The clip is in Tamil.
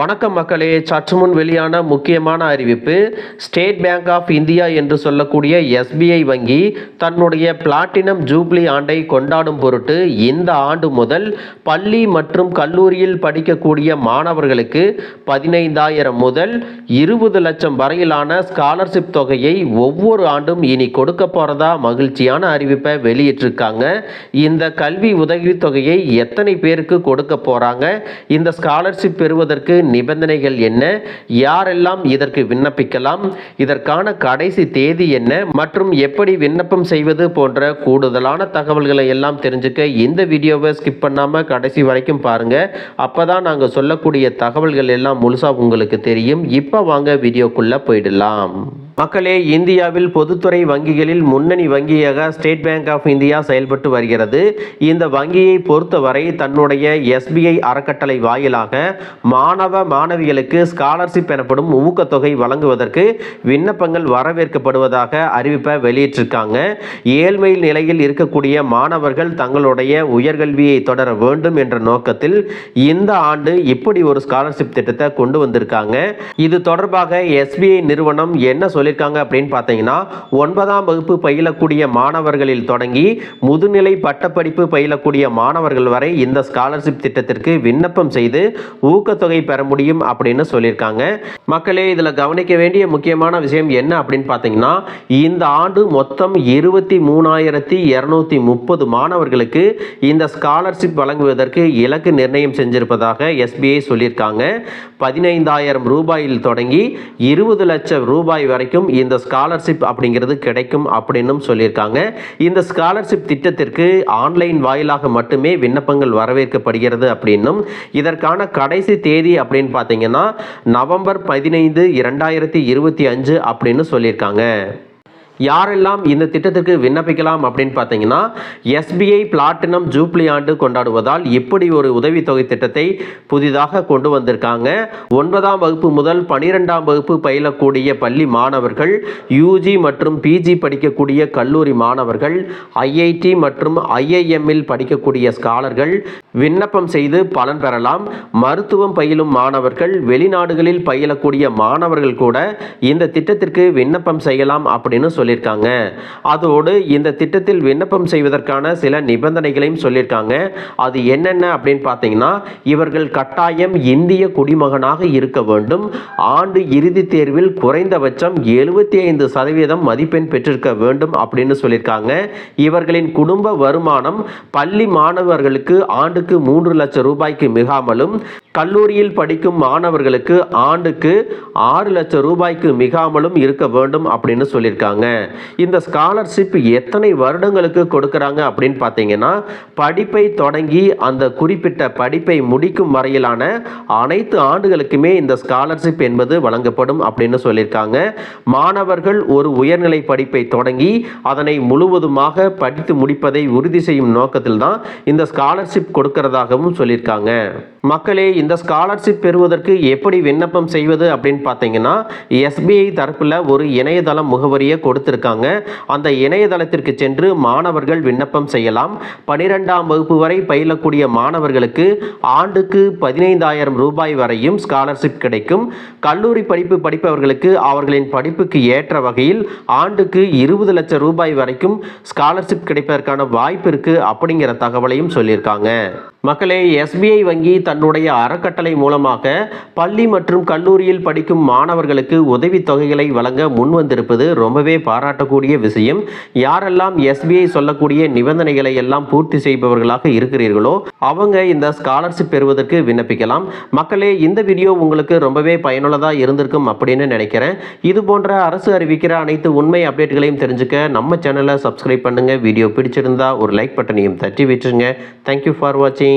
வணக்கம் மக்களே, சற்று முன் வெளியான முக்கியமான அறிவிப்பு. ஸ்டேட் பேங்க் ஆஃப் இந்தியா என்று சொல்லக்கூடிய எஸ்பிஐ வங்கி தன்னுடைய பிளாட்டினம் ஜூப்ளி ஆண்டை கொண்டாடும் பொருட்டு இந்த ஆண்டு முதல் பள்ளி மற்றும் கல்லூரியில் படிக்கக்கூடிய மாணவர்களுக்கு 15,000 முதல் 20 லட்சம் வரையிலான ஸ்காலர்ஷிப் தொகையை ஒவ்வொரு ஆண்டும் இனி கொடுக்க போறதா மகிழ்ச்சியான அறிவிப்பை வெளியிட்டிருக்காங்க. இந்த கல்வி உதவித்தொகையை எத்தனை பேருக்கு கொடுக்க போறாங்க, இந்த ஸ்காலர்ஷிப் பெறுவதற்கு நிபந்தனைகள் என்ன, யாரெல்லாம் இதற்கு விண்ணப்பிக்கலாம், இதற்கான கடைசி தேதி என்ன மற்றும் எப்படி விண்ணப்பம் செய்வது போன்ற கூடுதலான தகவல்களை எல்லாம் தெரிஞ்சுக்க இந்த வீடியோவை ஸ்கிப் பண்ணாம கடைசி வரைக்கும் பாருங்க. அப்பதான் நாங்க சொல்லக்கூடிய தகவல்கள் எல்லாம் முழுசா உங்களுக்கு தெரியும். இப்ப வாங்க வீடியோக்குள்ள போயிடலாம். மக்களே, இந்தியாவில் பொதுத்துறை வங்கிகளில் முன்னணி வங்கியாக ஸ்டேட் பேங்க் ஆஃப் இந்தியா செயல்பட்டு வருகிறது. இந்த வங்கியை பொறுத்தவரை தன்னுடைய எஸ்பிஐ அறக்கட்டளை வாயிலாக மாணவ மாணவிகளுக்கு ஸ்காலர்ஷிப் எனப்படும் ஊக்கத்தொகை வழங்குவதற்கு விண்ணப்பங்கள் வரவேற்கப்படுவதாக அறிவிப்பை வெளியிட்டிருக்காங்க. ஏழ்மை நிலையில் இருக்கக்கூடிய மாணவர்கள் தங்களுடைய உயர்கல்வியை தொடர வேண்டும் என்ற நோக்கத்தில் இந்த ஆண்டு இப்படி ஒரு ஸ்காலர்ஷிப் திட்டத்தை கொண்டு வந்திருக்காங்க. இது தொடர்பாக எஸ்பிஐ நிறுவனம் என்ன சொல்லியிருக்காங்க அப்படின்னு பார்த்தீங்கன்னா, 9ஆம் வகுப்பு பயிலக்கூடிய மாணவர்களில் தொடங்கி முதுநிலை பட்டப்படிப்பு பயிலக்கூடிய மாணவர்கள் வரை இந்த ஸ்காலர்ஷிப் திட்டத்திற்கு விண்ணப்பம் செய்து ஊக்கத்தொகை பெற முடியும் அப்படின்னு சொல்லியிருக்காங்க. மக்களே, இதில் கவனிக்க வேண்டிய முக்கியமான விஷயம் என்ன அப்படின்னு பார்த்தீங்கன்னா, இந்த ஆண்டு மொத்தம் 23,230 மாணவர்களுக்கு இந்த ஸ்காலர்ஷிப் வழங்குவதற்கு இலக்கு நிர்ணயம் செஞ்சிருப்பதாக எஸ்பிஐ சொல்லியிருக்காங்க. 15,000 ரூபாயில் தொடங்கி 20 லட்சம் ரூபாய் வரைக்கும் இந்த ஸ்காலர்ஷிப் அப்படிங்கிறது கிடைக்கும் அப்படின்னு சொல்லியிருக்காங்க. இந்த ஸ்காலர்ஷிப் திட்டத்திற்கு ஆன்லைன் வாயிலாக மட்டுமே விண்ணப்பங்கள் வரவேற்கப்படுகிறது அப்படின்னும், இதற்கான கடைசி தேதி அப்படின்னு பார்த்தீங்கன்னா நவம்பர் 15, 2025 அப்படின்னு சொல்லியிருக்காங்க. யாரெல்லாம் இந்த திட்டத்துக்கு விண்ணப்பிக்கலாம் அப்படின்னு பார்த்தீங்கன்னா, எஸ்பிஐ பிளாட்டினம் ஜூப்ளி ஆண்டு கொண்டாடுவதால் இப்படி ஒரு உதவித்தொகை திட்டத்தை புதிதாக கொண்டு வந்திருக்காங்க. 9ஆம் வகுப்பு முதல் 12ஆம் வகுப்பு பயிலக்கூடிய பள்ளி மாணவர்கள், யூஜி மற்றும் பிஜி படிக்கக்கூடிய கல்லூரி மாணவர்கள், ஐஐடி மற்றும் ஐஐஎம்மில் படிக்கக்கூடிய ஸ்காலர்கள் விண்ணப்பம் செய்து பலன் பெறலாம். மருத்துவம் பயிலும் மாணவர்கள், வெளிநாடுகளில் பயிலக்கூடிய மாணவர்கள் கூட இந்த திட்டத்திற்கு விண்ணப்பம் செய்யலாம் அப்படின்னு சொல்லியிருக்காங்க. அதோடு இந்த திட்டத்தில் விண்ணப்பம் செய்வதற்கான சில நிபந்தனைகளையும் சொல்லியிருக்காங்க. அது என்னென்ன அப்படின்னு பார்த்தீங்கன்னா, இவர்கள் கட்டாயம் இந்திய குடிமகனாக இருக்க வேண்டும், ஆண்டு இறுதி தேர்வில் குறைந்தபட்சம் 75% மதிப்பெண் பெற்றிருக்க வேண்டும் அப்படின்னு சொல்லியிருக்காங்க. இவர்களின் குடும்ப வருமானம் பள்ளி மாணவர்களுக்கு ஆண்டுக்கு 3 லட்சம் ரூபாய்க்கு மிகாமலும், கல்லூரியில் படிக்கும் மாணவர்களுக்கு ஆண்டுக்கு 6 லட்சம் ரூபாய்க்கு மிகாமலும் இருக்க வேண்டும் அப்படின்னு சொல்லியிருக்காங்க. இந்த ஸ்காலர்ஷிப் எத்தனை வருடங்களுக்கு கொடுக்கறாங்க அப்படின்னு பார்த்தீங்கன்னா, படிப்பை தொடங்கி அந்த குறிப்பிட்ட படிப்பை முடிக்கும் வரையிலான அனைத்து ஆண்டுகளுக்குமே இந்த ஸ்காலர்ஷிப் என்பது வழங்கப்படும் அப்படின்னு சொல்லியிருக்காங்க. மாணவர்கள் ஒரு உயர்நிலை படிப்பை தொடங்கி அதனை முழுவதுமாக படித்து முடிப்பதை உறுதி செய்யும் நோக்கத்தில் தான் இந்த ஸ்காலர்ஷிப் கொடுக்கிறதாகவும் சொல்லியிருக்காங்க. மக்களே, இந்த ஸ்காலர்ஷிப் பெறுவதற்கு எப்படி விண்ணப்பம் செய்வது அப்படின்னு பார்த்தீங்கன்னா, எஸ்பிஐ தரப்பில் ஒரு இணையதள முகவரியை கொடுத்திருக்காங்க. அந்த இணையதளத்திற்கு சென்று மாணவர்கள் விண்ணப்பம் செய்யலாம். 12ஆம் வகுப்பு வரை பயிலக்கூடிய மாணவர்களுக்கு ஆண்டுக்கு 15,000 ரூபாய் வரையும் ஸ்காலர்ஷிப் கிடைக்கும். கல்லூரி படிப்பு படிப்பவர்களுக்கு அவர்களின் படிப்புக்கு ஏற்ற வகையில் ஆண்டுக்கு 20 லட்சம் ரூபாய் வரைக்கும் ஸ்காலர்ஷிப் கிடைப்பதற்கான வாய்ப்பு இருக்கு அப்படிங்கிற தகவலையும் சொல்லியிருக்காங்க. மக்களே, எஸ்பிஐ வங்கி தன்னுடைய அறக்கட்டளை மூலமாக பள்ளி மற்றும் கல்லூரியில் படிக்கும் மாணவர்களுக்கு உதவித்தொகைகளை வழங்க முன் வந்திருப்பது ரொம்பவே பாராட்டக்கூடிய விஷயம். யாரெல்லாம் எஸ்பிஐ சொல்லக்கூடிய நிபந்தனைகளை எல்லாம் பூர்த்தி செய்பவர்களாக இருக்கிறீர்களோ அவங்க இந்த ஸ்காலர்ஷிப் பெறுவதற்கு விண்ணப்பிக்கலாம். மக்களே, இந்த வீடியோ உங்களுக்கு ரொம்பவே பயனுள்ளதாக இருந்திருக்கும் அப்படின்னு நினைக்கிறேன். இது போன்ற அரசு அறிவிக்கிற அனைத்து உண்மை அப்டேட்களையும் தெரிஞ்சுக்க நம்ம சேனலை சப்ஸ்கிரைப் பண்ணுங்க. வீடியோ பிடிச்சிருந்தா ஒரு லைக் பட்டனையும் தட்டி விட்டுருங்க. தேங்க்யூ ஃபார் வாட்சிங்.